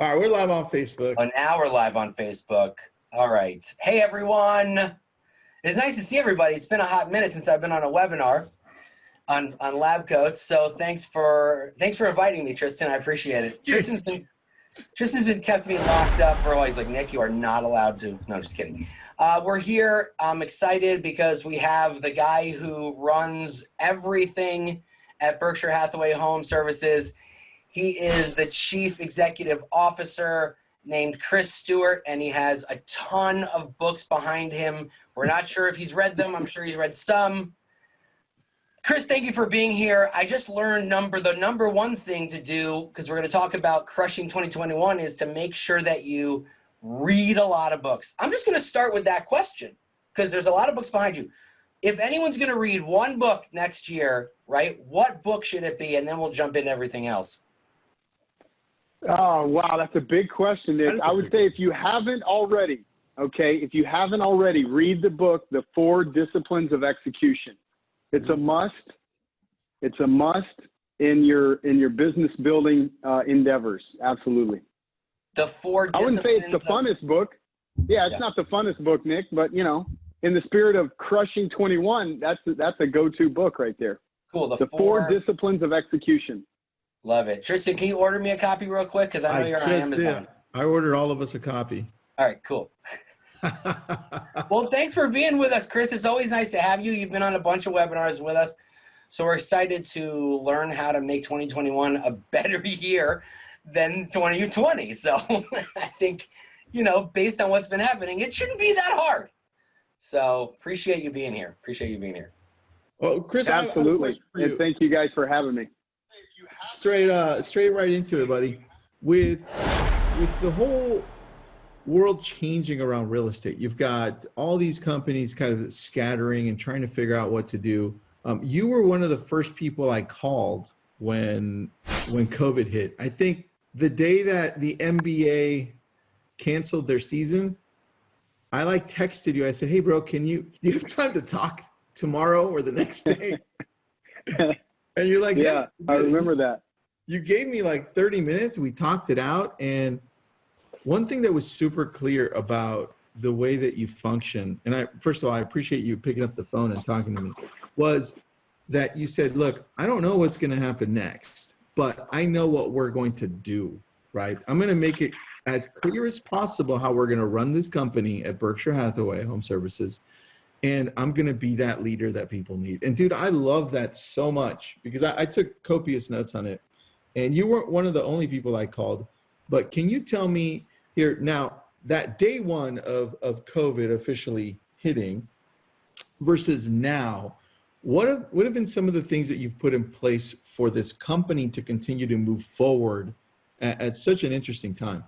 All right, we're live on Facebook. Oh, now we're live on Facebook. All right. Hey, everyone. It's nice to see everybody. It's been a hot minute since I've been on a webinar on LabCoats. So thanks for inviting me, Tristan. I appreciate it. Tristan's been kept me locked up for a while. He's like, Nick, you are not allowed to. No, just kidding. We're here. I'm excited because we have the guy who runs everything at Berkshire Hathaway HomeServices. He is the Chief Executive Officer named Chris Stuart, and he has a ton of books behind him. We're not sure if he's read them. I'm sure he's read some. Chris, thank you for being here. I just learned the number one thing to do, because we're going to talk about crushing 2021, is to make sure that you read a lot of books. I'm just going to start with that question, because there's a lot of books behind you. If anyone's going to read one book next year, right, what book should it be? And then we'll jump into everything else. Oh, wow, that's a big question, Nick. I would say if you haven't already, read the book, The 4 Disciplines of Execution. It's a must. It's a must in your business building endeavors. Absolutely. The 4 Disciplines. I wouldn't say it's the funnest book. Yeah, it's not the funnest book, Nick, but, you know, in the spirit of crushing 21, that's a go-to book right there. Cool. The 4 Disciplines of Execution. Love it. Tristan, can you order me a copy real quick? Because I know you're on Amazon. I ordered all of us a copy. All right, cool. Well, thanks for being with us, Chris. It's always nice to have you. You've been on a bunch of webinars with us. So we're excited to learn how to make 2021 a better year than 2020. So I think, you know, based on what's been happening, it shouldn't be that hard. So appreciate you being here. Well, Chris, absolutely. And thank you guys for having me. Straight right into it, buddy. With the whole world changing around real estate, you've got all these companies kind of scattering and trying to figure out what to do. You were one of the first people I called when COVID hit. I think the day that the NBA canceled their season, I texted you. I said, "Hey, bro, do you have time to talk tomorrow or the next day?" And you're like, yeah, I remember that. You gave me 30 minutes. We talked it out. And one thing that was super clear about the way that you function, and first of all, I appreciate you picking up the phone and talking to me, was that you said, look, I don't know what's going to happen next, but I know what we're going to do, right? I'm going to make it as clear as possible how we're going to run this company at Berkshire Hathaway HomeServices. And I'm going to be that leader that people need. And dude, I love that so much because I took copious notes on it. And you weren't one of the only people I called. But can you tell me here now, that day one of COVID officially hitting versus now, what have been some of the things that you've put in place for this company to continue to move forward at such an interesting time?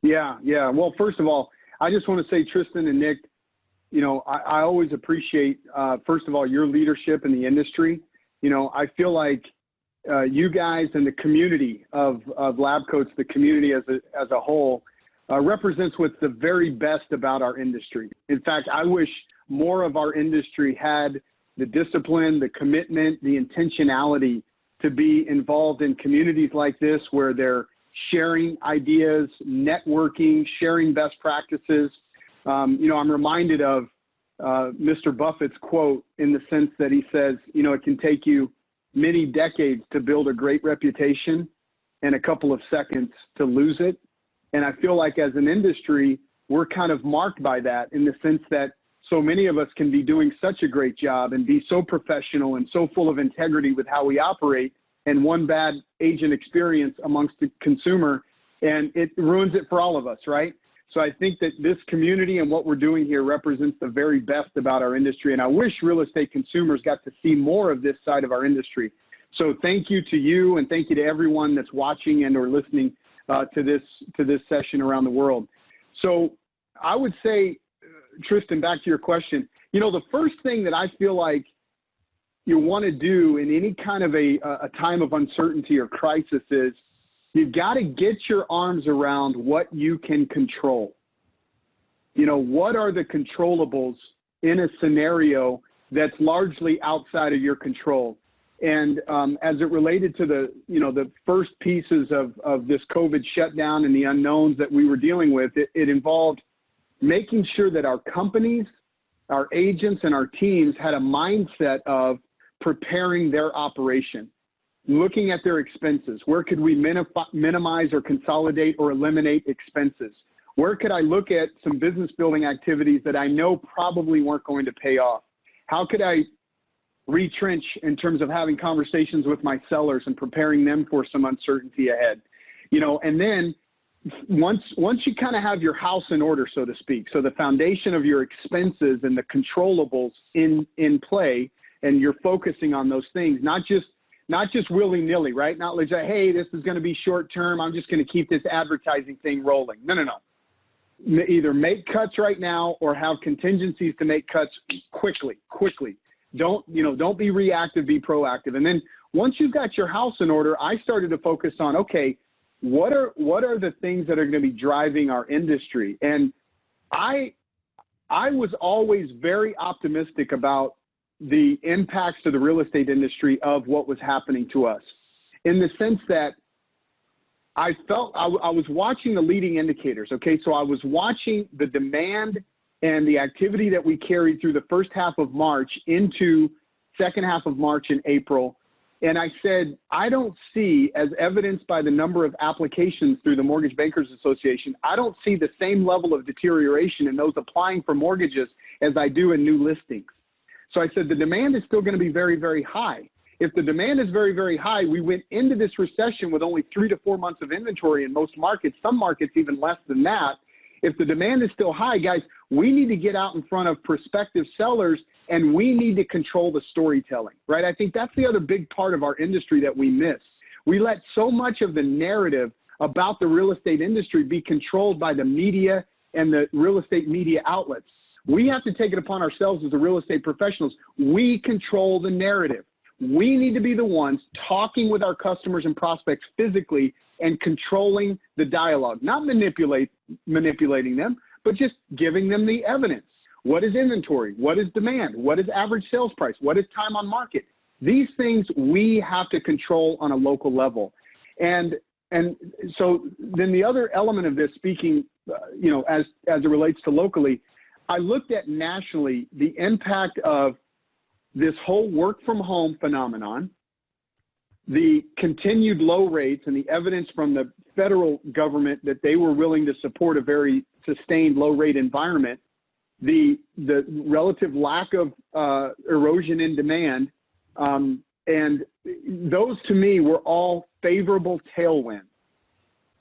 Yeah. Well, first of all, I just want to say, Tristan and Nick, you know, I always appreciate, first of all, your leadership in the industry. You know, I feel like you guys and the community of LabCoats, the community as a whole, represents what's the very best about our industry. In fact, I wish more of our industry had the discipline, the commitment, the intentionality to be involved in communities like this where they're sharing ideas, networking, sharing best practices. You know, I'm reminded of Mr. Buffett's quote in the sense that he says, you know, it can take you many decades to build a great reputation and a couple of seconds to lose it. And I feel like as an industry, we're kind of marked by that in the sense that so many of us can be doing such a great job and be so professional and so full of integrity with how we operate, and one bad agent experience amongst the consumer, and it ruins it for all of us, right? So I think that this community and what we're doing here represents the very best about our industry. And I wish real estate consumers got to see more of this side of our industry. So thank you to you, and thank you to everyone that's watching and or listening to this session around the world. So I would say, Tristan, back to your question, you know, the first thing that I feel like you want to do in any kind of a time of uncertainty or crisis is you've got to get your arms around what you can control. You know, what are the controllables in a scenario that's largely outside of your control? And as it related to the first pieces of this COVID shutdown and the unknowns that we were dealing with, it involved making sure that our companies, our agents, and our teams had a mindset of preparing their operation, looking at their expenses. Where could we minimize or consolidate or eliminate expenses? Where could I look at some business building activities that I know probably weren't going to pay off? How could I retrench in terms of having conversations with my sellers and preparing them for some uncertainty ahead? And then once you kind of have your house in order, so to speak, so the foundation of your expenses and the controllables in play, and you're focusing on those things, not just willy-nilly, right? Not like, hey, this is going to be short term, I'm just going to keep this advertising thing rolling. No. Either make cuts right now or have contingencies to make cuts quickly. Don't be reactive, be proactive. And then once you've got your house in order, I started to focus on, okay, what are the things that are going to be driving our industry? And I was always very optimistic about the impacts to the real estate industry of what was happening to us, in the sense that I felt I was watching the leading indicators. Okay, so I was watching the demand and the activity that we carried through the first half of March into second half of March and April. And I said, I don't see, as evidenced by the number of applications through the Mortgage Bankers Association, I don't see the same level of deterioration in those applying for mortgages as I do in new listings. So I said, the demand is still going to be very, very high. If the demand is very, very high, we went into this recession with only 3 to 4 months of inventory in most markets, some markets even less than that. If the demand is still high, guys, we need to get out in front of prospective sellers, and we need to control the storytelling, right? I think that's the other big part of our industry that we miss. We let so much of the narrative about the real estate industry be controlled by the media and the real estate media outlets. We have to take it upon ourselves as the real estate professionals. We control the narrative. We need to be the ones talking with our customers and prospects physically and controlling the dialogue, not manipulating them, but just giving them the evidence. What is inventory? What is demand? What is average sales price? What is time on market? These things we have to control on a local level. And so then the other element of this, speaking, as it relates to locally, I looked at nationally the impact of this whole work from home phenomenon, the continued low rates, and the evidence from the federal government that they were willing to support a very sustained low rate environment, the relative lack of erosion in demand, and those to me were all favorable tailwinds.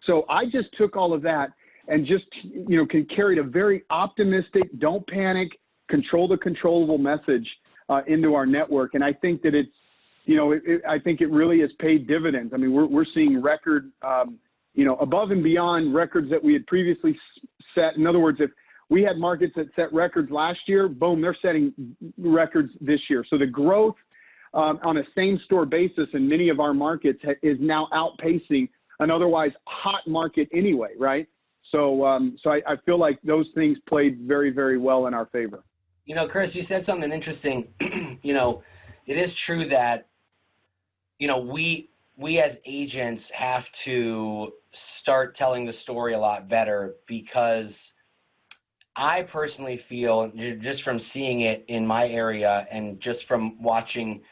So I just took all of that and just carried a very optimistic, don't panic, control the controllable message into our network. And I think that I think it really has paid dividends. I mean, we're seeing record, above and beyond records that we had previously set. In other words, if we had markets that set records last year, boom, they're setting records this year. So the growth on a same store basis in many of our markets is now outpacing an otherwise hot market anyway, right? So I feel like those things played very, very well in our favor. Chris, you said something interesting. It is true that, we as agents have to start telling the story a lot better, because I personally feel, just from seeing it in my area and just from watching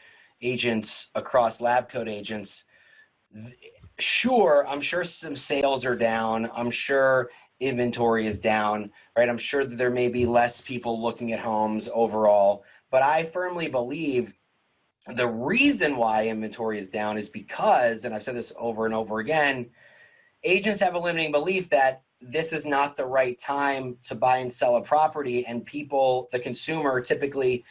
agents across LabCoatAgents, I'm sure some sales are down. I'm sure inventory is down, right? I'm sure that there may be less people looking at homes overall, but I firmly believe the reason why inventory is down is because, and I've said this over and over again, agents have a limiting belief that this is not the right time to buy and sell a property, and people, the consumer, typically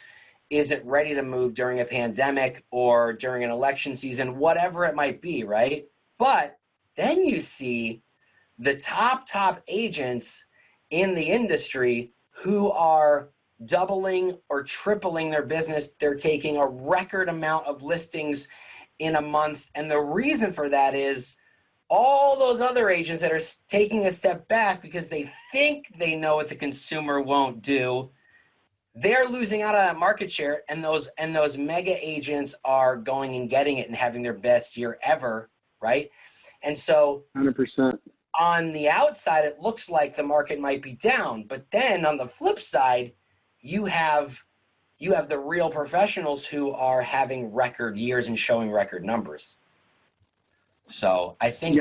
isn't ready to move during a pandemic or during an election season, whatever it might be, right? But then you see the top agents in the industry who are doubling or tripling their business. They're taking a record amount of listings in a month. And the reason for that is all those other agents that are taking a step back because they think they know what the consumer won't do, they're losing out on that market share, and those mega agents are going and getting it and having their best year ever, right? And so 100%. on the outside, it looks like the market might be down, but then on the flip side, you have the real professionals who are having record years and showing record numbers. So I think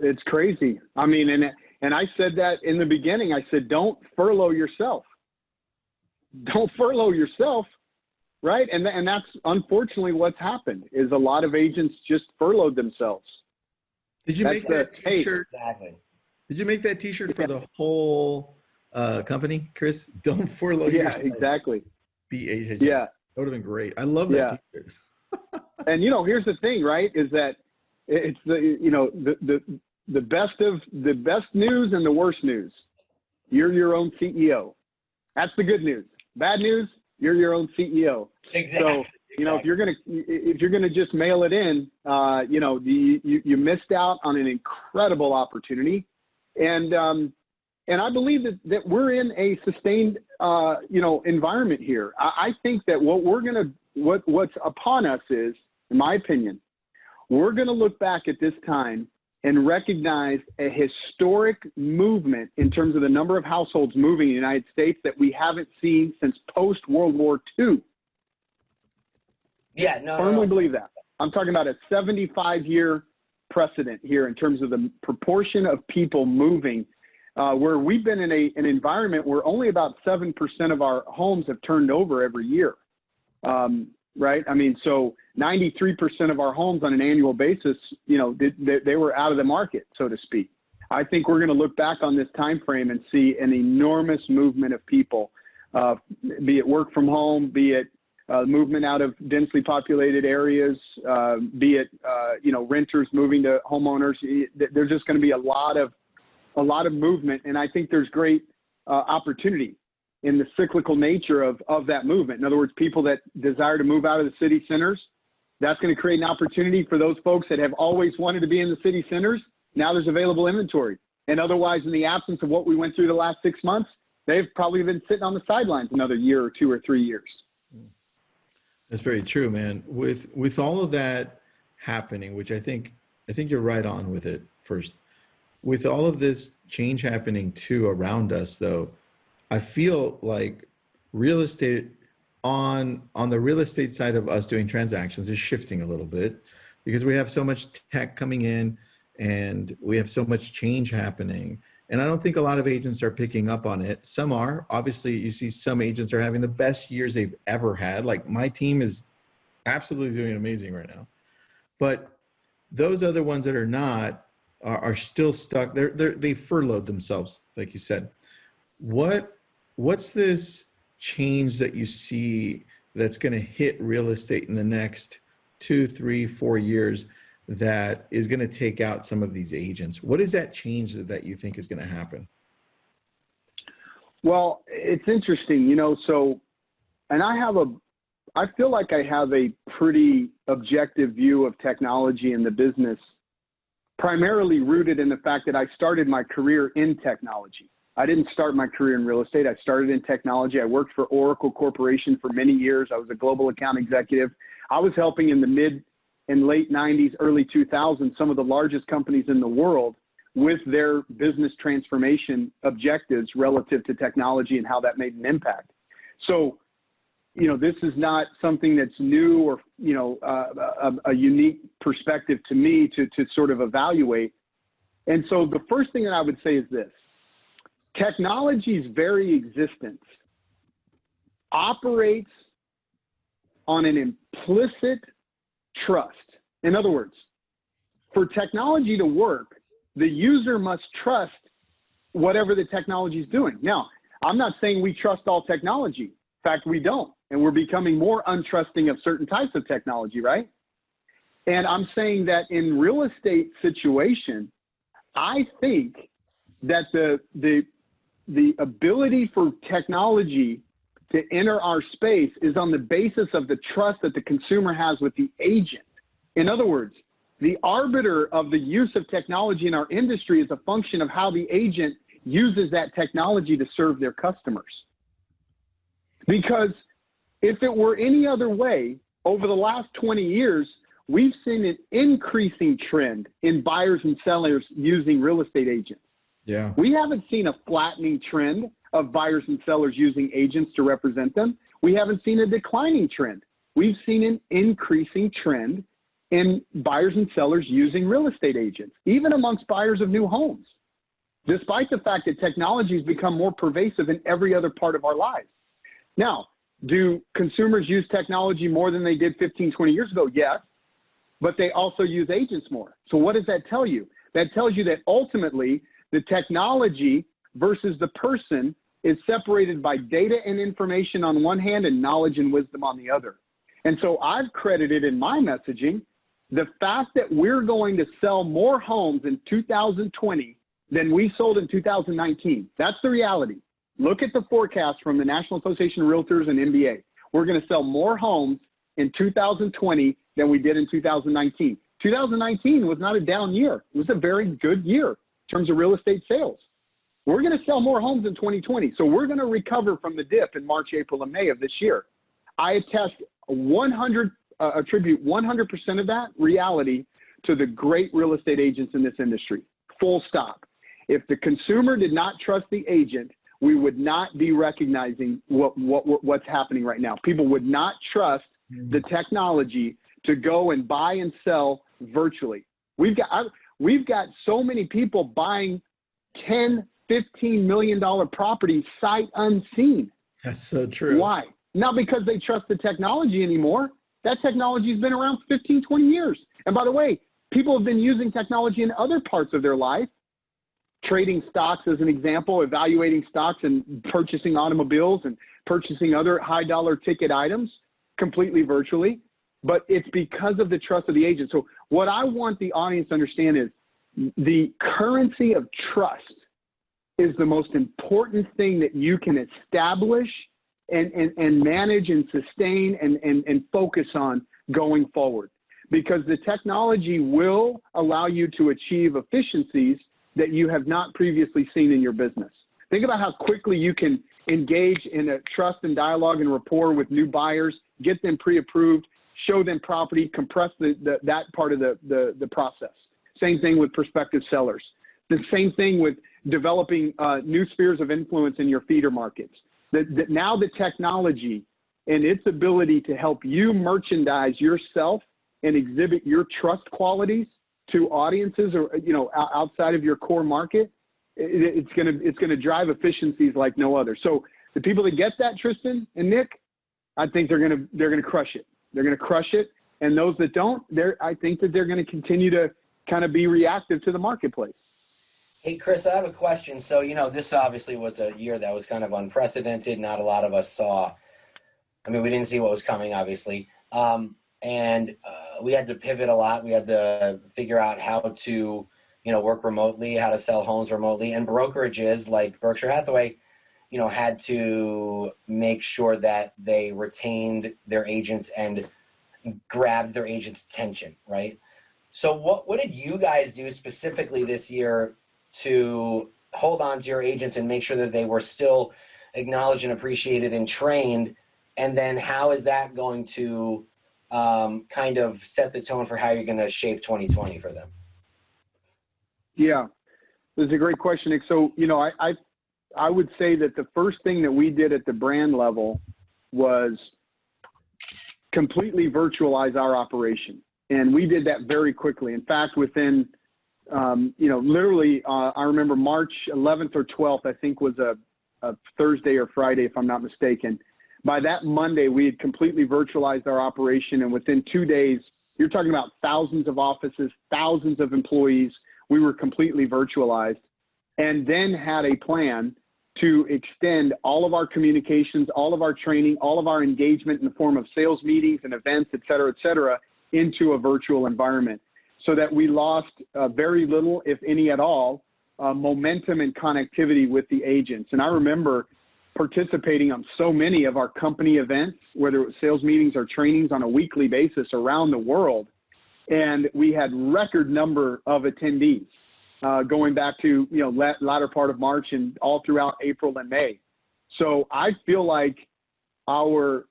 it's crazy. I mean, and I said that in the beginning. I said, don't furlough yourself. Don't furlough yourself, right? And that's unfortunately what's happened is a lot of agents just furloughed themselves. Did you make that T-shirt? Exactly. Did you make that T-shirt for the whole company, Chris? Don't furlough yourself. Yeah, exactly. Be agents. Yeah, that would have been great. I love that T-shirt. And here's the thing, right? Is that it's the best news and the worst news. You're your own CEO. That's the good news. Bad news, you're your own CEO. Exactly. So, if you're gonna just mail it in, you missed out on an incredible opportunity, and I believe that we're in a sustained environment here. I think that what's upon us is, in my opinion, we're gonna look back at this time and recognize a historic movement in terms of the number of households moving in the United States that we haven't seen since post-World War II. Yeah, I firmly believe that. I'm talking about a 75-year precedent here in terms of the proportion of people moving, where we've been in an environment where only about 7% of our homes have turned over every year, right? I mean, so 93% of our homes on an annual basis, they were out of the market, so to speak. I think we're going to look back on this time frame and see an enormous movement of people, be it work from home, be it movement out of densely populated areas, be it renters moving to homeowners. There's just going to be a lot of movement, and I think there's great opportunity in the cyclical nature of that movement. In other words, people that desire to move out of the city centers, that's going to create an opportunity for those folks that have always wanted to be in the city centers. Now there's available inventory. And otherwise, in the absence of what we went through the last 6 months, they've probably been sitting on the sidelines another year or 2 or 3 years. That's very true, man. With all of that happening, which I think you're right on with it first. With all of this change happening too around us, though, I feel like real estate on the real estate side of us doing transactions is shifting a little bit because we have so much tech coming in and we have so much change happening. And I don't think a lot of agents are picking up on it. Some are. Obviously, you see some agents are having the best years they've ever had. Like my team is absolutely doing amazing right now. But those other ones that are not are still stuck. They furloughed themselves, like you said. What's this change that you see that's going to hit real estate in the next 2, 3, 4 years that is going to take out some of these agents? What is that change that you think is going to happen? Well, it's interesting, and I feel like I have a pretty objective view of technology in the business, primarily rooted in the fact that I started my career in technology. I didn't start my career in real estate. I started in technology. I worked for Oracle Corporation for many years. I was a global account executive. I was helping in the mid and late 90s, early 2000s, some of the largest companies in the world with their business transformation objectives relative to technology and how that made an impact. So, this is not something that's new or, a unique perspective to me to sort of evaluate. And so the first thing that I would say is this: technology's very existence operates on an implicit trust. In other words, for technology to work, the user must trust whatever the technology is doing. Now, I'm not saying we trust all technology. In fact, we don't. And we're becoming more untrusting of certain types of technology, right? And I'm saying that in real estate situation, I think that the ability for technology to enter our space is on the basis of the trust that the consumer has with the agent. In other words, the arbiter of the use of technology in our industry is a function of how the agent uses that technology to serve their customers. Because if it were any other way, over the last 20 years, we've seen an increasing trend in buyers and sellers using real estate agents. Yeah. We haven't seen a flattening trend of buyers and sellers using agents to represent them. We haven't seen a declining trend. We've seen an increasing trend in buyers and sellers using real estate agents, even amongst buyers of new homes, despite the fact that technology has become more pervasive in every other part of our lives. Now, do consumers use technology more than they did 15, 20 years ago? Yes, but they also use agents more. So what does that tell you? That tells you that ultimately the technology versus the person is separated by data and information on one hand and knowledge and wisdom on the other. And so I've credited in my messaging the fact that we're going to sell more homes in 2020 than we sold in 2019. That's the reality. Look at the forecast from the National Association of Realtors and NBA. We're going to sell more homes in 2020 than we did in 2019. 2019 was not a down year. It was a very good year in terms of real estate sales. We're going to sell more homes in 2020. So we're going to recover from the dip in March, April, and May of this year. I attribute 100% of that reality to the great real estate agents in this industry. Full stop. If the consumer did not trust the agent, we would not be recognizing what's happening right now. People would not trust the technology to go and buy and sell virtually. We've got so many people buying $10, $15 million properties sight unseen. That's so true. Why? Not because they trust the technology anymore. That technology has been around 15, 20 years. And by the way, people have been using technology in other parts of their life, trading stocks as an example, evaluating stocks and purchasing automobiles and purchasing other high dollar ticket items completely virtually. But it's because of the trust of the agent. So what I want the audience to understand is the currency of trust is the most important thing that you can establish and manage and sustain and focus on going forward. Because the technology will allow you to achieve efficiencies that you have not previously seen in your business. Think about how quickly you can engage in a trust and dialogue and rapport with new buyers, get them pre-approved, show them property, compress that part of the process. Same thing with prospective sellers. The same thing with developing new spheres of influence in your feeder markets. That now the technology and its ability to help you merchandise yourself and exhibit your trust qualities to audiences or outside of your core market, it's gonna drive efficiencies like no other. So the people that get that, Tristan and Nick, I think they're gonna crush it. They're gonna crush it, and those that don't, I think that they're gonna continue to kind of be reactive to the marketplace. Hey, Chris, I have a question. So, this obviously was a year that was kind of unprecedented. Not a lot of us saw. I mean, we didn't see what was coming, obviously. And we had to pivot a lot. We had to figure out how to, work remotely, how to sell homes remotely. And brokerages like Berkshire Hathaway, had to make sure that they retained their agents and grabbed their agents' attention, right? So what did you guys do specifically this year to hold on to your agents and make sure that they were still acknowledged and appreciated and trained? And then how is that going to kind of set the tone for how you're going to shape 2020 for them? Yeah, this is a great question, Nick. So, I would say that the first thing that we did at the brand level was completely virtualize our operation. And we did that very quickly. In fact, within, literally, I remember March 11th or 12th, I think was a Thursday or Friday, if I'm not mistaken. By that Monday, we had completely virtualized our operation. And within 2 days, you're talking about thousands of offices, thousands of employees. We were completely virtualized, and then had a plan to extend all of our communications, all of our training, all of our engagement in the form of sales meetings and events, et cetera, into a virtual environment, so that we lost very little, if any at all, momentum and connectivity with the agents. And I remember participating on so many of our company events, whether it was sales meetings or trainings on a weekly basis around the world. And we had record number of attendees going back to, latter part of March and all throughout April and May. So I feel like our,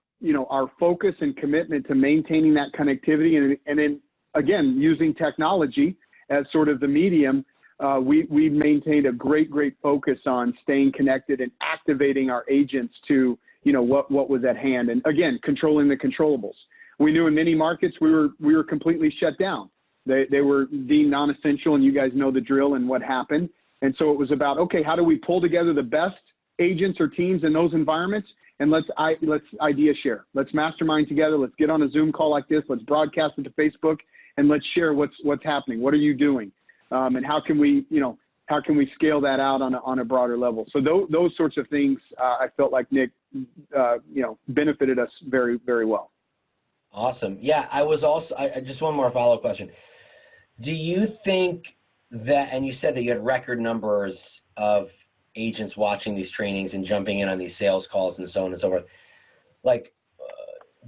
our focus and commitment to maintaining that connectivity, and then again, using technology as sort of the medium, we maintained a great focus on staying connected and activating our agents to, what was at hand. And again, controlling the controllables. We knew in many markets we were completely shut down. They were deemed non-essential, and you guys know the drill and what happened. And so it was about, okay, how do we pull together the best agents or teams in those environments? And let's idea share. Let's mastermind together. Let's get on a Zoom call like this. Let's broadcast it to Facebook, and let's share what's happening. What are you doing? And how can we scale that out on a broader level? So those sorts of things, I felt like Nick, benefited us very, very well. Awesome. Yeah, I just one more follow-up question. Do you think that, and you said that you had record numbers of agents watching these trainings and jumping in on these sales calls and so on and so forth. Like,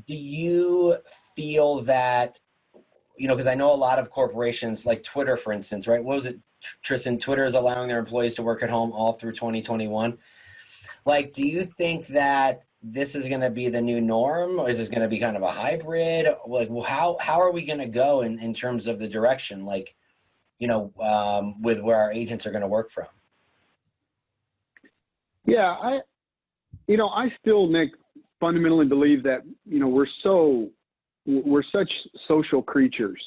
do you feel that, because I know a lot of corporations like Twitter, for instance, right? What was it, Tristan? Twitter is allowing their employees to work at home all through 2021. Like, do you think that this is going to be the new norm, or is this going to be kind of a hybrid? Like, well, how are we going to go in terms of the direction, like, with where our agents are going to work from? Yeah, I still, Nick, fundamentally believe that, we're such social creatures.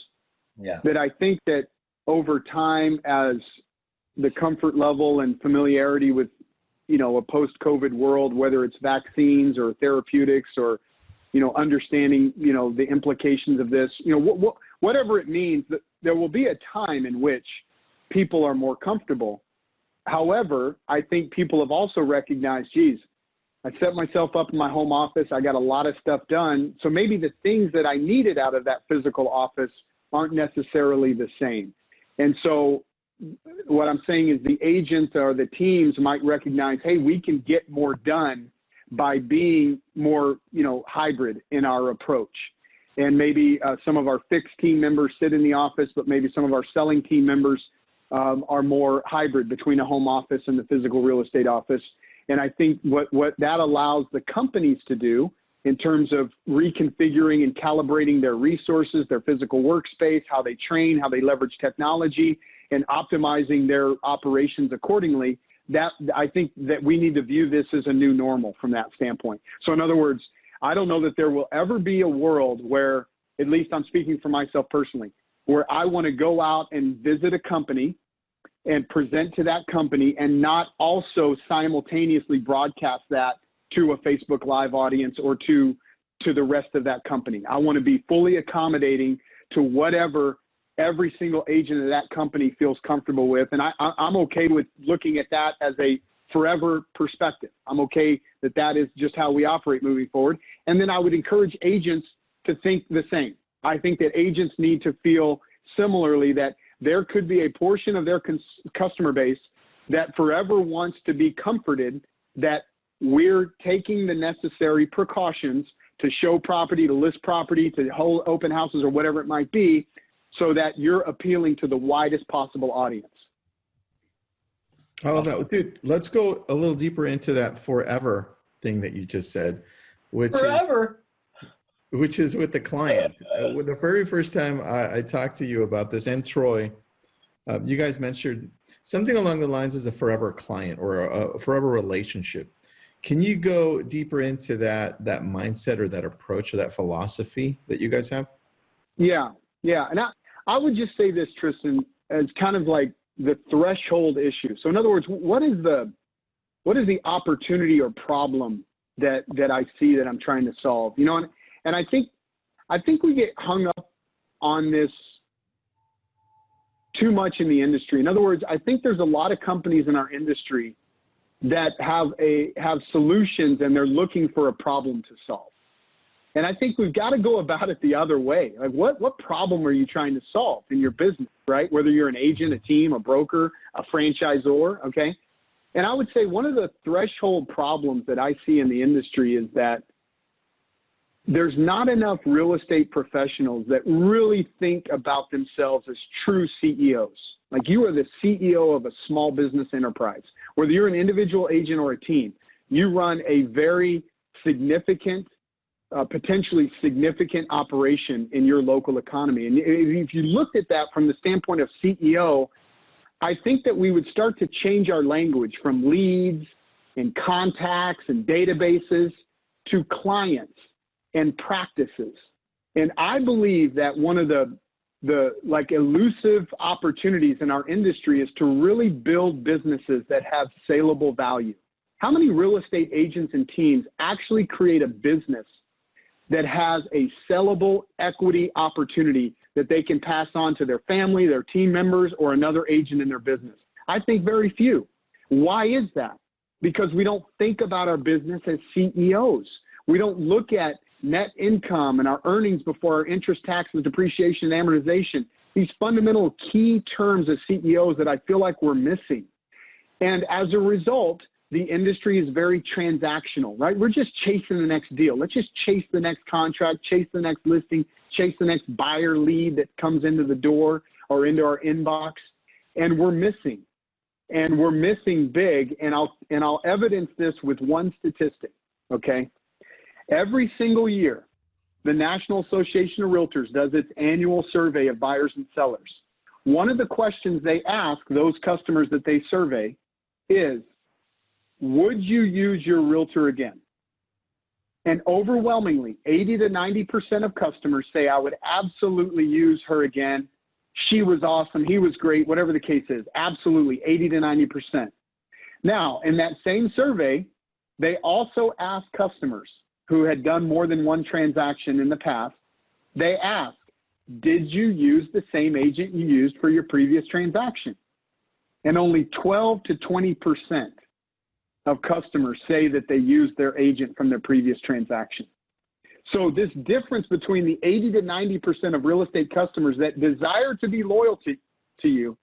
Yeah. That I think that over time, as the comfort level and familiarity with, a post-COVID world, whether it's vaccines or therapeutics or, understanding, the implications of this, whatever it means, that there will be a time in which people are more comfortable. However, I think people have also recognized, geez, I set myself up in my home office. I got a lot of stuff done. So maybe the things that I needed out of that physical office aren't necessarily the same. And so what I'm saying is the agents or the teams might recognize, hey, we can get more done by being more, hybrid in our approach. And maybe some of our fixed team members sit in the office, but maybe some of our selling team members are more hybrid between a home office and the physical real estate office. And I think what that allows the companies to do in terms of reconfiguring and calibrating their resources, their physical workspace, how they train, how they leverage technology, and optimizing their operations accordingly, that I think that we need to view this as a new normal from that standpoint. So in other words, I don't know that there will ever be a world where, at least I'm speaking for myself personally, where I want to go out and visit a company and present to that company and not also simultaneously broadcast that to a Facebook Live audience or to the rest of that company. I want to be fully accommodating to whatever every single agent of that company feels comfortable with. And I'm okay with looking at that as a forever perspective. I'm okay that is just how we operate moving forward. And then I would encourage agents to think the same. I think that agents need to feel similarly that there could be a portion of their customer base that forever wants to be comforted that we're taking the necessary precautions to show property, to list property, to hold open houses or whatever it might be, so that you're appealing to the widest possible audience. I love that. Dude, let's go a little deeper into that forever thing that you just said, which is with the client. The very first time I talked to you about this, and Troy, you guys mentioned something along the lines of a forever client or a forever relationship. Can you go deeper into that mindset or that approach or that philosophy that you guys have? Yeah. And I would just say this, Tristan, as kind of like the threshold issue. So in other words, what is the opportunity or problem that I see that I'm trying to solve? And I think we get hung up on this too much in the industry. In other words, I think there's a lot of companies in our industry that have solutions and they're looking for a problem to solve. And I think we've got to go about it the other way. Like, what problem are you trying to solve in your business, right? Whether you're an agent, a team, a broker, a franchisor, okay? And I would say one of the threshold problems that I see in the industry is that there's not enough real estate professionals that really think about themselves as true CEOs. Like, you are the CEO of a small business enterprise. Whether you're an individual agent or a team, you run a very significant, potentially significant operation in your local economy. And if you looked at that from the standpoint of CEO, I think that we would start to change our language from leads and contacts and databases to clients and practices. And I believe that one of the like elusive opportunities in our industry is to really build businesses that have saleable value. How many real estate agents and teams actually create a business that has a sellable equity opportunity that they can pass on to their family, their team members, or another agent in their business? I think very few. Why is that? Because we don't think about our business as CEOs. We don't look at net income and our earnings before our interest, taxes, depreciation, and amortization. These fundamental key terms as CEOs that I feel like we're missing. And as a result, the industry is very transactional, right? We're just chasing the next deal. Let's just chase the next contract, chase the next listing, chase the next buyer lead that comes into the door or into our inbox. And we're missing. And we're missing big. And I'll evidence this with one statistic, okay? Every single year, the National Association of Realtors does its annual survey of buyers and sellers. One of the questions they ask those customers that they survey is, would you use your realtor again? And overwhelmingly, 80 to 90% of customers say, I would absolutely use her again. She was awesome. He was great, whatever the case is. Absolutely, 80 to 90%. Now, in that same survey, they also asked customers who had done more than one transaction in the past, they asked, did you use the same agent you used for your previous transaction? And only 12 to 20% of customers say that they used their agent from their previous transaction. So this difference between the 80 to 90% of real estate customers that desire to be loyal to you,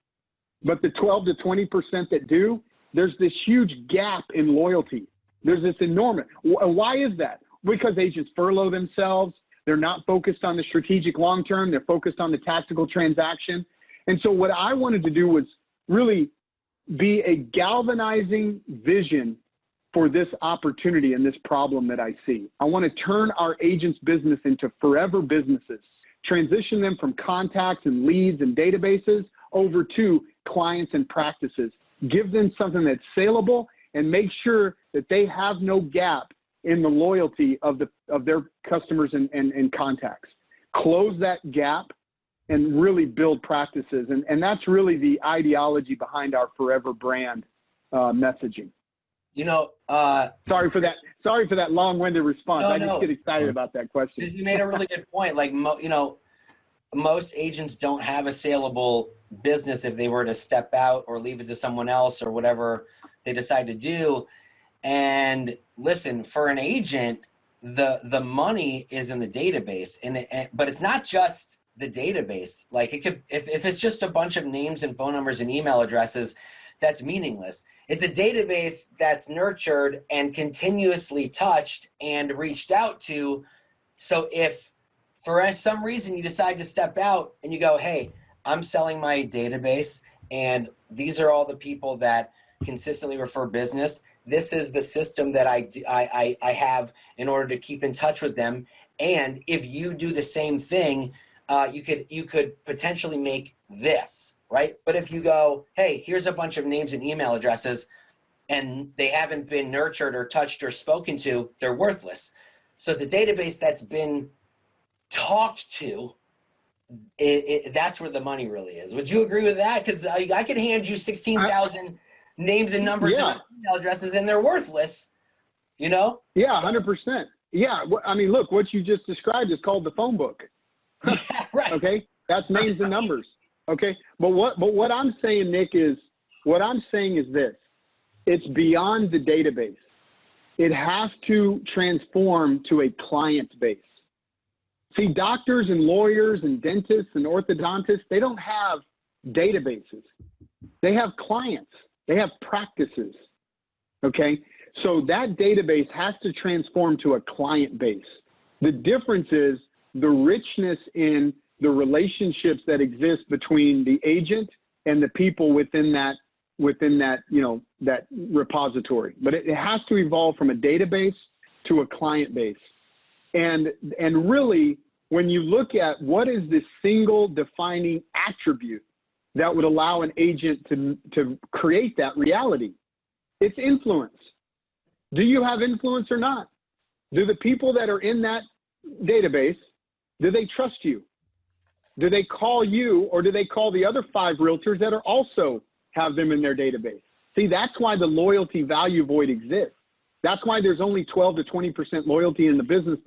but the 12 to 20% that do, there's this huge gap in loyalty. There's this enormous, why is that? Because agents furlough themselves. They're not focused on the strategic long-term. They're focused on the tactical transaction. And so what I wanted to do was really be a galvanizing vision for this opportunity and this problem that I see. I want to turn our agents' business into forever businesses, transition them from contacts and leads and databases over to clients and practices, give them something that's saleable, and make sure that they have no gap in the loyalty of their customers and contacts. Close that gap and really build practices. And that's really the ideology behind our forever brand messaging. You know, sorry for that long-winded response. I just get excited about that question. You made a really good point. Like, most agents don't have a saleable business if they were to step out or leave it to someone else or whatever they decide to do. And listen, for an agent, the money is in the database, but it's not just the database. Like, it could, if it's just a bunch of names and phone numbers and email addresses, that's meaningless. It's a database that's nurtured and continuously touched and reached out to. So if for some reason you decide to step out and you go, hey, I'm selling my database and these are all the people that consistently refer business. This is the system that I have in order to keep in touch with them. And if you do the same thing, you could potentially make this, right? But if you go, hey, here's a bunch of names and email addresses and they haven't been nurtured or touched or spoken to, they're worthless. So it's a database that's been talked to. That's where the money really is. Would you agree with that? Because I could hand you 16,000 names and numbers and email addresses and they're worthless, you know? Yeah, 100%. Yeah, I mean, look, what you just described is called the phone book. Yeah, right. Okay, that's names and numbers. Okay, but what I'm saying, Nick, is this: it's beyond the database. It has to transform to a client base. See, doctors and lawyers and dentists and orthodontists, they don't have databases. They have clients. They have practices. Okay, so that database has to transform to a client base. The difference is the richness in the relationships that exist between the agent and the people within that, that repository. But it has to evolve from a database to a client base. And really, when you look at what is the single defining attribute that would allow an agent to create that reality, it's influence. Do you have influence or not? Do the people that are in that database, do they trust you? Do they call you, or do they call the other 5 realtors that are also have them in their database? See, that's why the loyalty value void exists. That's why there's only 12 to 20% loyalty in the business,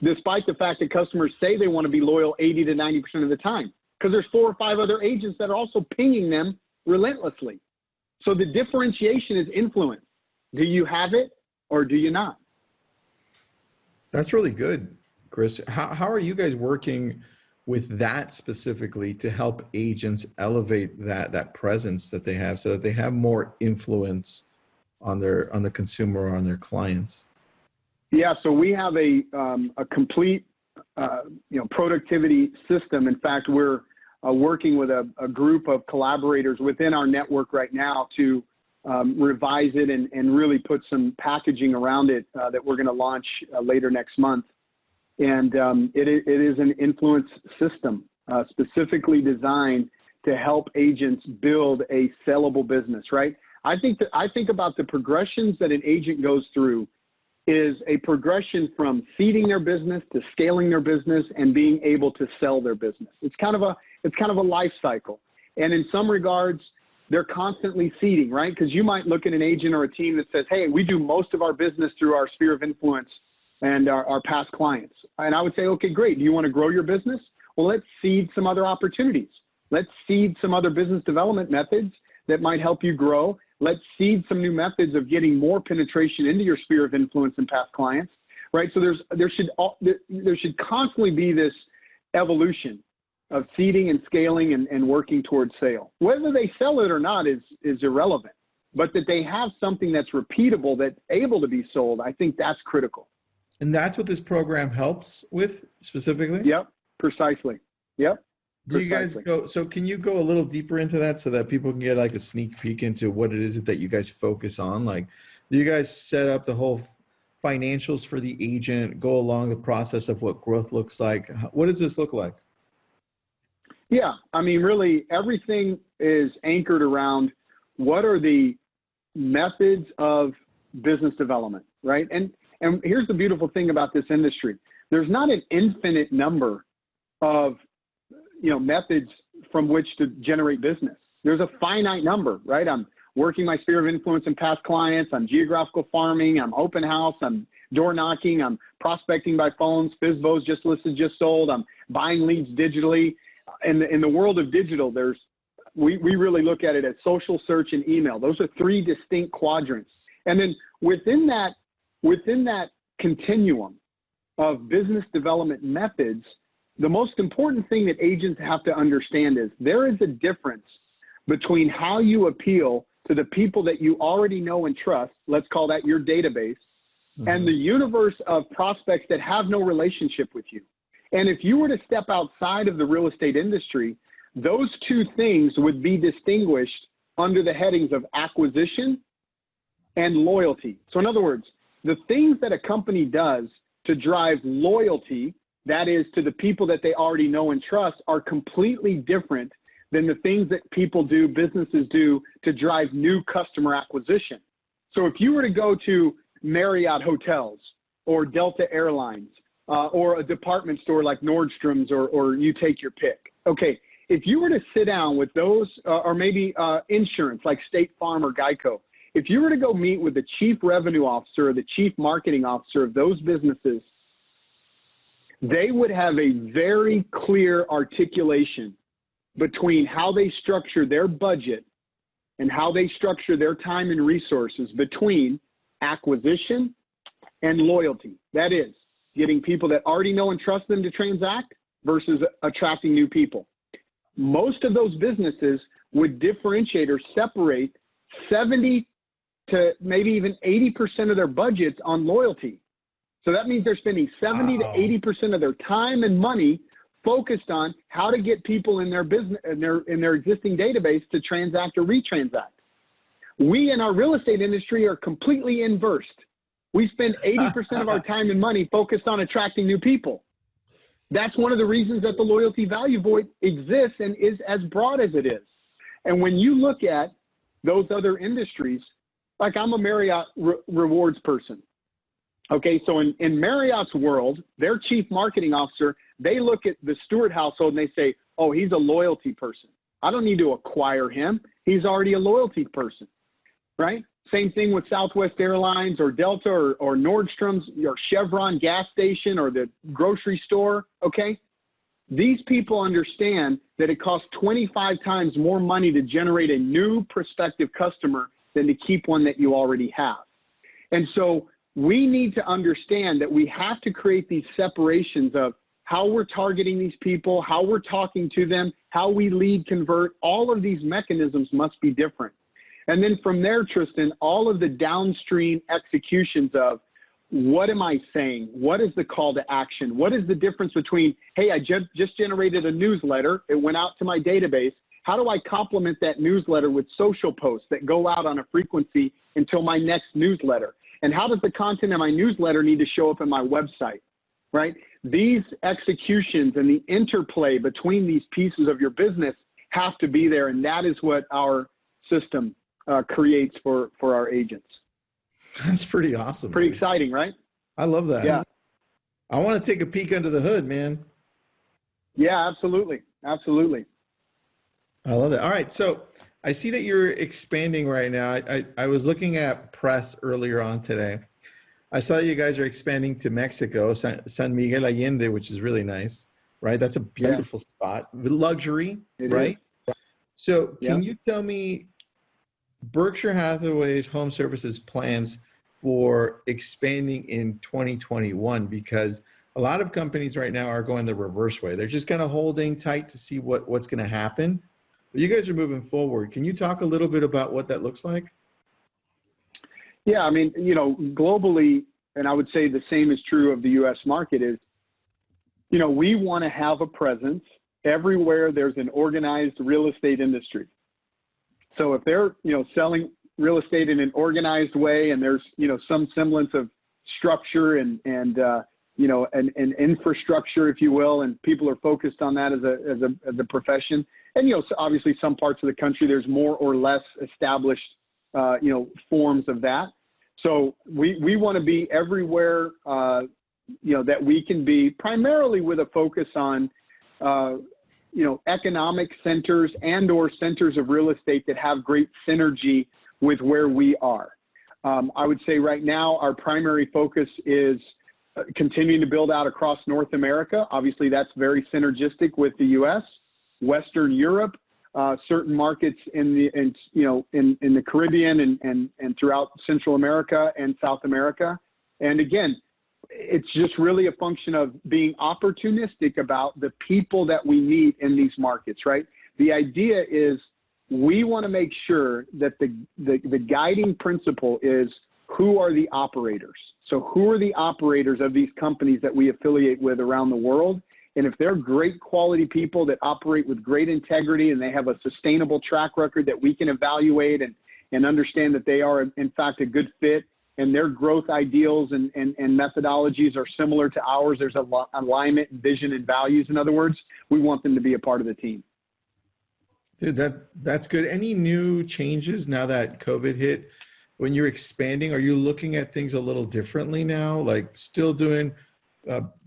despite the fact that customers say they want to be loyal 80 to 90% of the time, because there's 4 or 5 other agents that are also pinging them relentlessly. So the differentiation is influence. Do you have it or do you not? That's really good, Chris. How are you guys working with that specifically to help agents elevate that presence that they have, so that they have more influence on the consumer or on their clients? Yeah, so we have a complete productivity system. In fact, we're working with a group of collaborators within our network right now to revise it and really put some packaging around it that we're going to launch later next month. And it is an influence system specifically designed to help agents build a sellable business, right? I think about the progressions that an agent goes through is a progression from seeding their business to scaling their business and being able to sell their business. It's kind of a life cycle. And in some regards, they're constantly seeding, right? Because you might look at an agent or a team that says, hey, we do most of our business through our sphere of influence and our past clients. And I would say, okay, great. Do you want to grow your business? Well, let's seed some other opportunities. Let's seed some other business development methods that might help you grow. Let's seed some new methods of getting more penetration into your sphere of influence and past clients, right? So there should constantly be this evolution of seeding and scaling and working towards sale. Whether they sell it or not is irrelevant, but that they have something that's repeatable, that's able to be sold, I think that's critical. And that's what this program helps with specifically? Yep, precisely. Yep. Do you guys go, so can you go a little deeper into that so that people can get like a sneak peek into what it is that you guys focus on? Like, do you guys set up the whole financials for the agent, go along the process of what growth looks like? What does this look like? Yeah, I mean, really everything is anchored around what are the methods of business development, right? And here's the beautiful thing about this industry. There's not an infinite number of methods from which to generate business. There's a finite number, right? I'm working my sphere of influence and past clients. I'm geographical farming. I'm open house. I'm door knocking. I'm prospecting by phones. FSBOs, just listed, just sold. I'm buying leads digitally. In the world of digital, we really look at it as social search and email. Those are 3 distinct quadrants. And then within that continuum of business development methods, the most important thing that agents have to understand is there is a difference between how you appeal to the people that you already know and trust, let's call that your database, and the universe of prospects that have no relationship with you. And if you were to step outside of the real estate industry, those 2 things would be distinguished under the headings of acquisition and loyalty. So in other words, the things that a company does to drive loyalty, that is to the people that they already know and trust, are completely different than the things that people do, businesses do, to drive new customer acquisition. So if you were to go to Marriott Hotels or Delta Airlines or a department store like Nordstrom's or you take your pick. Okay, if you were to sit down with those or maybe insurance like State Farm or Geico, if you were to go meet with the chief revenue officer or the chief marketing officer of those businesses, they would have a very clear articulation between how they structure their budget and how they structure their time and resources between acquisition and loyalty. That is, getting people that already know and trust them to transact versus attracting new people. Most of those businesses would differentiate or separate 70 to maybe even 80% of their budgets on loyalty. So that means they're spending 70 to 80% of their time and money focused on how to get people in their business, in their existing database to transact or retransact. We in our real estate industry are completely inversed. We spend 80% of our time and money focused on attracting new people. That's one of the reasons that the loyalty value void exists and is as broad as it is. And when you look at those other industries, like I'm a Marriott rewards person. Okay, so in Marriott's world, their chief marketing officer, they look at the Stuart household and they say, oh, he's a loyalty person. I don't need to acquire him. He's already a loyalty person, right? Same thing with Southwest Airlines or Delta or Nordstrom's or Chevron gas station or the grocery store, okay? These people understand that it costs 25 times more money to generate a new prospective customer than to keep one that you already have. And so we need to understand that we have to create these separations of how we're targeting these people, how we're talking to them, how we lead convert. All of these mechanisms must be different. And then from there, Tristan, all of the downstream executions of what am I saying? What is the call to action? What is the difference between, hey, I just generated a newsletter. It went out to my database. How do I complement that newsletter with social posts that go out on a frequency until my next newsletter? And how does the content of my newsletter need to show up in my website, right? These executions and the interplay between these pieces of your business have to be there. And that is what our system creates for our agents. That's pretty awesome. Pretty man. exciting, right? I love that. Yeah. I want to take a peek under the hood, man. Yeah, absolutely. Absolutely. I love that. All right. So I see that you're expanding right now. I was looking at press earlier on today. I saw you guys are expanding to Mexico, San Miguel Allende, which is really nice, right? That's a beautiful spot. Luxury, right? Is. So can you tell me Berkshire Hathaway HomeServices plans for expanding in 2021? Because a lot of companies right now are going the reverse way. They're just kind of holding tight to see what's going to happen. But you guys are moving forward. Can you talk a little bit about what that looks like? Yeah, I mean, you know, globally, and I would say the same is true of the U.S. market is, you know, we want to have a presence everywhere there's an organized real estate industry. So if they're, you know, selling real estate in an organized way and there's, you know, some semblance of structure and you know, an infrastructure, if you will, and people are focused on that as a profession. And, you know, so obviously some parts of the country, there's more or less established, you know, forms of that. So we want to be everywhere, you know, that we can be, primarily with a focus on, you know, economic centers and or centers of real estate that have great synergy with where we are. I would say right now our primary focus is continuing to build out across North America. Obviously, that's very synergistic with the U.S., Western Europe, certain markets in the Caribbean and throughout Central America and South America. And again, it's just really a function of being opportunistic about the people that we meet in these markets, right? The idea is we want to make sure that the guiding principle is who are the operators. So who are the operators of these companies that we affiliate with around the world? And if they're great quality people that operate with great integrity and they have a sustainable track record that we can evaluate and understand that they are in fact a good fit and their growth ideals and methodologies are similar to ours, there's a alignment, vision, and values. In other words, we want them to be a part of the team. Dude, that's good. Any new changes now that COVID hit? When you're expanding, are you looking at things a little differently now? Like still doing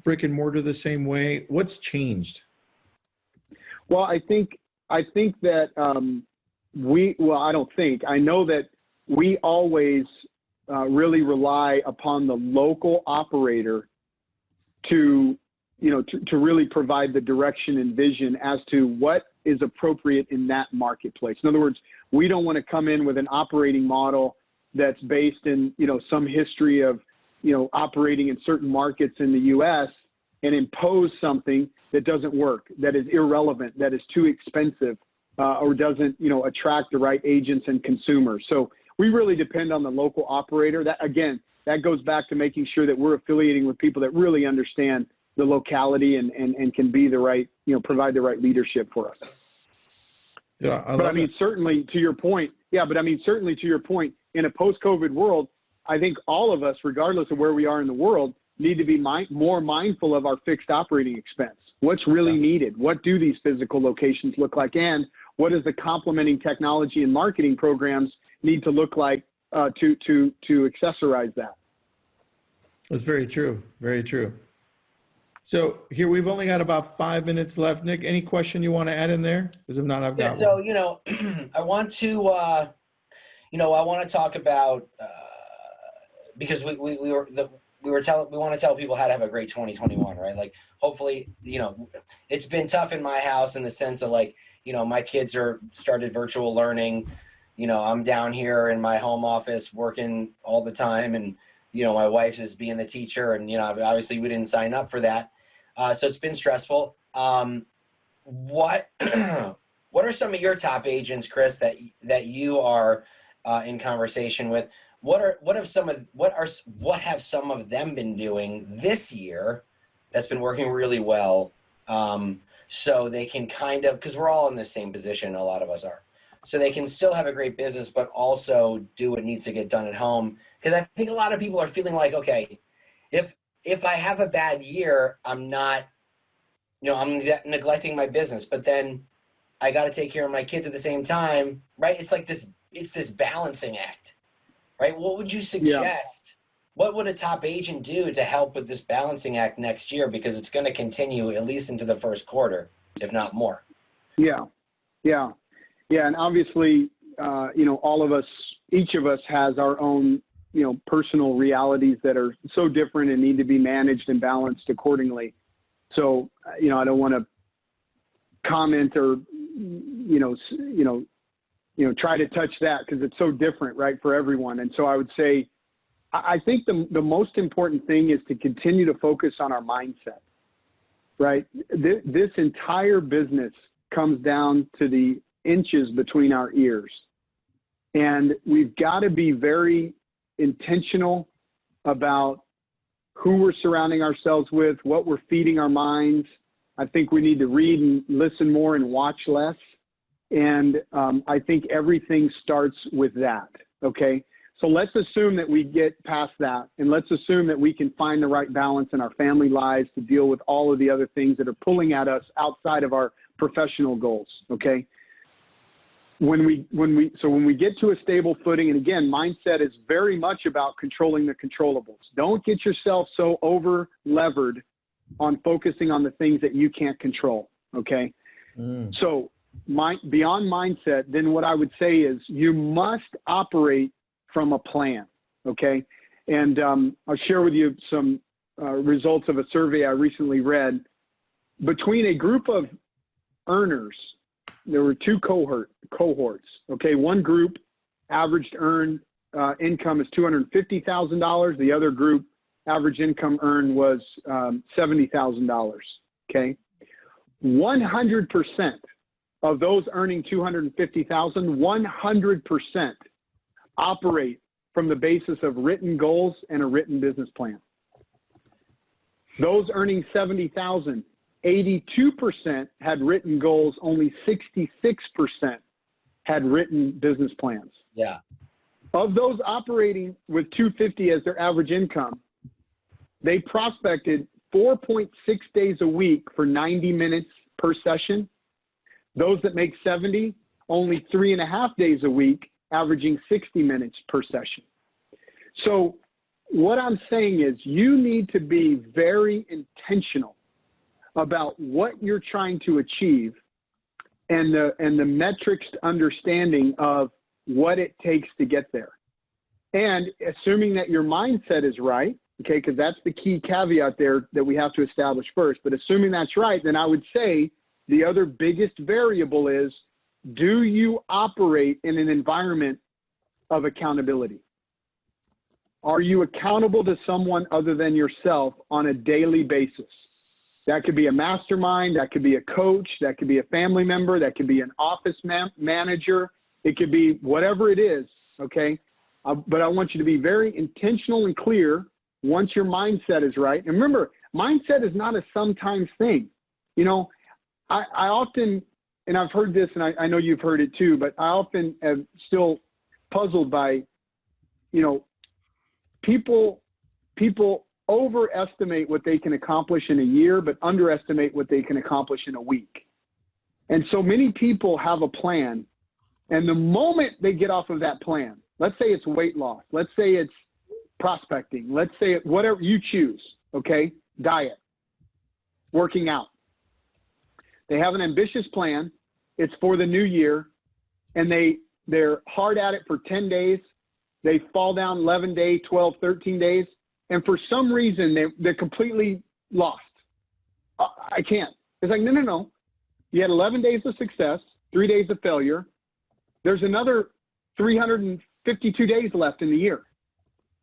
brick and mortar the same way? What's changed? Well, I think that I know that we always really rely upon the local operator to really provide the direction and vision as to what is appropriate in that marketplace. In other words, we don't want to come in with an operating model that's based in, you know, some history of, you know, operating in certain markets in the U.S. and impose something that doesn't work, that is irrelevant, that is too expensive, or doesn't, you know, attract the right agents and consumers. So we really depend on the local operator. That, again, that goes back to making sure that we're affiliating with people that really understand the locality and can be the right, you know, provide the right leadership for us. Yeah, certainly to your point, in a post-COVID world, I think all of us, regardless of where we are in the world, need to be more mindful of our fixed operating expense. What's really needed? What do these physical locations look like? And what does the complementing technology and marketing programs need to look like to accessorize that? That's very true. Very true. So here we've only got about 5 minutes left. Nick, any question you want to add in there? Because if not, I've got so, one. you know, I want to, I want to talk about, because we want to tell people how to have a great 2021, right? Like, hopefully, you know, it's been tough in my house in the sense of, like, you know, my kids started virtual learning. You know, I'm down here in my home office working all the time, and, you know, my wife is being the teacher, and, you know, obviously we didn't sign up for that. So it's been stressful. What are some of your top agents, Chris, that you are in conversation with? What have some of them been doing this year that's been working really well, so they can kind of, because we're all in the same position, a lot of us are, so they can still have a great business but also do what needs to get done at home? Because I think a lot of people are feeling like, okay, if I have a bad year, I'm not, you know, I'm neglecting my business, but then I got to take care of my kids at the same time, right? It's like it's this balancing act, right? What would you suggest? What would a top agent do to help with this balancing act next year? Because it's going to continue at least into the first quarter, if not more. Yeah. And obviously, you know, all of us, each of us has our own, you know, personal realities that are so different and need to be managed and balanced accordingly. So, you know, I don't want to comment or, try to touch that, because it's so different, right, for everyone. And so I would say, I think the most important thing is to continue to focus on our mindset, right? This entire business comes down to the inches between our ears. And we've got to be very intentional about who we're surrounding ourselves with, what we're feeding our minds. I think we need to read and listen more and watch less. And I think everything starts with that, okay? So let's assume that we get past that, and let's assume that we can find the right balance in our family lives to deal with all of the other things that are pulling at us outside of our professional goals, okay? When we get to a stable footing, and again, mindset is very much about controlling the controllables. Don't get yourself so over levered on focusing on the things that you can't control, okay? So beyond mindset, then what I would say is you must operate from a plan, okay? And I'll share with you some results of a survey I recently read. Between a group of earners, there were two cohorts, okay? One group averaged earned income is $250,000. The other group average income earned was $70,000, okay? 100% of those earning $250,000, 100% operate from the basis of written goals and a written business plan. Those earning $70,000, 82% had written goals, only 66% had written business plans. Yeah. Of those operating with $250 as their average income, they prospected 4.6 days a week for 90 minutes per session. Those that make 70, only 3.5 days a week, averaging 60 minutes per session. So what I'm saying is you need to be very intentional about what you're trying to achieve and the metrics understanding of what it takes to get there. And assuming that your mindset is right, okay, because that's the key caveat there that we have to establish first. But assuming that's right, then I would say the other biggest variable is, do you operate in an environment of accountability? Are you accountable to someone other than yourself on a daily basis? That could be a mastermind, that could be a coach, that could be a family member, that could be an office manager, it could be whatever it is, okay? But I want you to be very intentional and clear once your mindset is right. And remember, mindset is not a sometimes thing. You know, I often, and I've heard this, and I know you've heard it too, but I often am still puzzled by, you know, people overestimate what they can accomplish in a year, but underestimate what they can accomplish in a week. And so many people have a plan, and the moment they get off of that plan, let's say it's weight loss, let's say it's prospecting, let's say it, whatever you choose, okay, diet, working out. They have an ambitious plan. It's for the new year, and they're hard at it for 10 days. They fall down 11 days, 12, 13 days. And for some reason, they're completely lost. I can't. It's like, no. You had 11 days of success, 3 days of failure. There's another 352 days left in the year.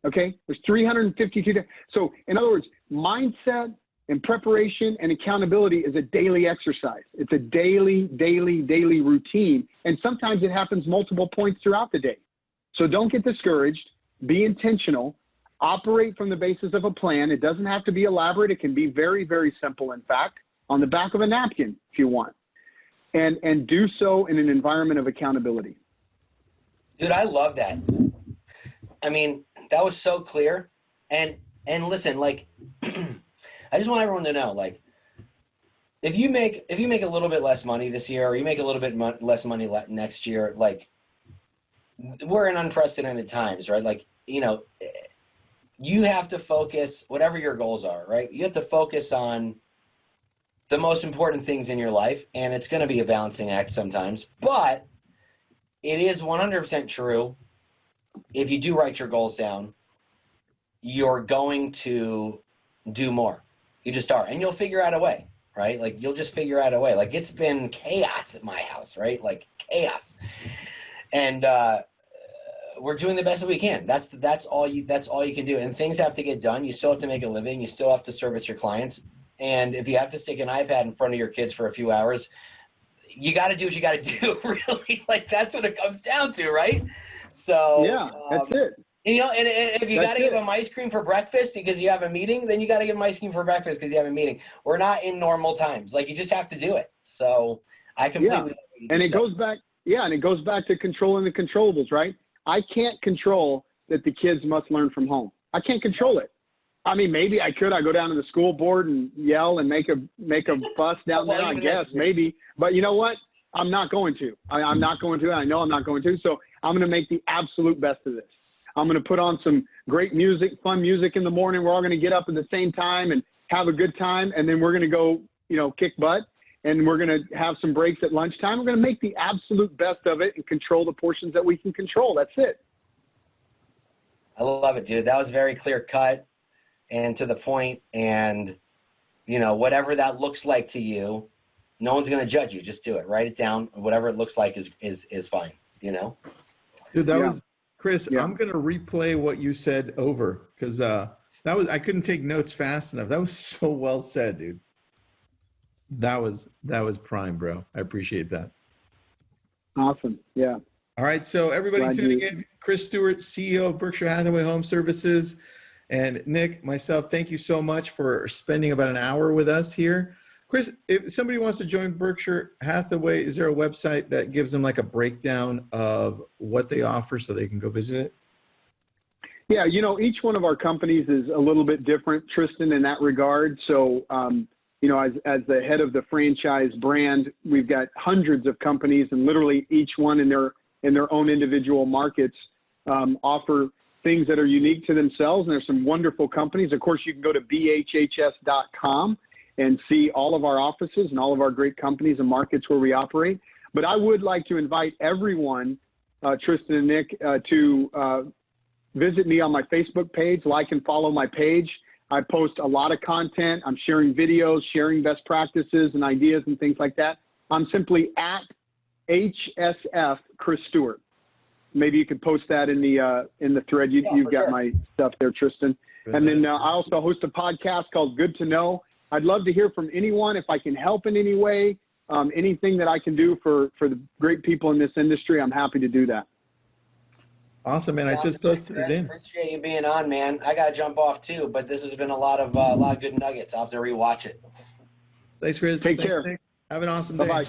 Okay? There's 352 days. So in other words, mindset and preparation and accountability is a daily exercise. It's a daily routine. And sometimes it happens multiple points throughout the day. So don't get discouraged. Be intentional. Operate from the basis of a plan. It doesn't have to be elaborate. It can be very, very simple, in fact, on the back of a napkin if you want. And do so in an environment of accountability. Dude, I love that. I mean, that was so clear. And listen, like, I just want everyone to know, like, if you make a little bit less money this year, or you make a little bit less money next year, like, we're in unprecedented times, right? Like, you know, you have to focus, whatever your goals are, right? You have to focus on the most important things in your life, and it's going to be a balancing act sometimes, but it is 100% true. If you do write your goals down, you're going to do more. You just are, and you'll figure out a way, right? Like, you'll just figure out a way. Like, it's been chaos at my house, right? Like, chaos. And we're doing the best that we can. That's all you can do. And things have to get done. You still have to make a living. You still have to service your clients. And if you have to stick an iPad in front of your kids for a few hours, you got to do what you got to do. Really, like, that's what it comes down to, right? So yeah, that's it. And, you know, and if you got to give them ice cream for breakfast because you have a meeting, then you got to give them ice cream for breakfast because you have a meeting. We're not in normal times. Like, you just have to do it. So I completely. Yeah. And it goes back. Yeah, and it goes back to controlling the controllables, right? I can't control that the kids must learn from home. I can't control it. I mean, maybe I could. I go down to the school board and yell and make a fuss down there. I guess maybe, but you know what? I'm not going to. I'm not going to. I know I'm not going to. So I'm going to make the absolute best of this. I'm going to put on some great music, fun music in the morning. We're all going to get up at the same time and have a good time, and then we're going to go, you know, kick butt. And we're going to have some breaks at lunchtime. We're going to make the absolute best of it and control the portions that we can control. That's it. I love it, dude. That was very clear cut and to the point. And, you know, whatever that looks like to you, no one's going to judge you. Just do it. Write it down. Whatever it looks like is fine, you know? Dude, that was, Chris, I'm going to replay what you said over because I couldn't take notes fast enough. That was so well said, dude. That was prime, bro. I appreciate that. Awesome. Yeah. All right. So everybody tuning in, Chris Stuart, CEO of Berkshire Hathaway HomeServices, and Nick, myself, thank you so much for spending about an hour with us here. Chris, if somebody wants to join Berkshire Hathaway, is there a website that gives them like a breakdown of what they offer so they can go visit it? Yeah. You know, each one of our companies is a little bit different, Tristan, in that regard. So, you know, as the head of the franchise brand, we've got hundreds of companies, and literally each one in their own individual markets offer things that are unique to themselves. And there's some wonderful companies. Of course, you can go to bhhs.com and see all of our offices and all of our great companies and markets where we operate. But I would like to invite everyone, Tristan and Nick, to visit me on my Facebook page, like and follow my page. I post a lot of content. I'm sharing videos, sharing best practices and ideas and things like that. I'm simply at HSF Chris Stuart. Maybe you could post that in the thread. You've got my stuff there, Tristan. And then I also host a podcast called Good to Know. I'd love to hear from anyone if I can help in any way. Anything that I can do for the great people in this industry, I'm happy to do that. Awesome, man. I just posted it in. Appreciate you being on, man. I got to jump off too, but this has been a lot of good nuggets. I'll have to rewatch it. Thanks, Chris. Take care. Nick. Have an awesome day. Bye-bye.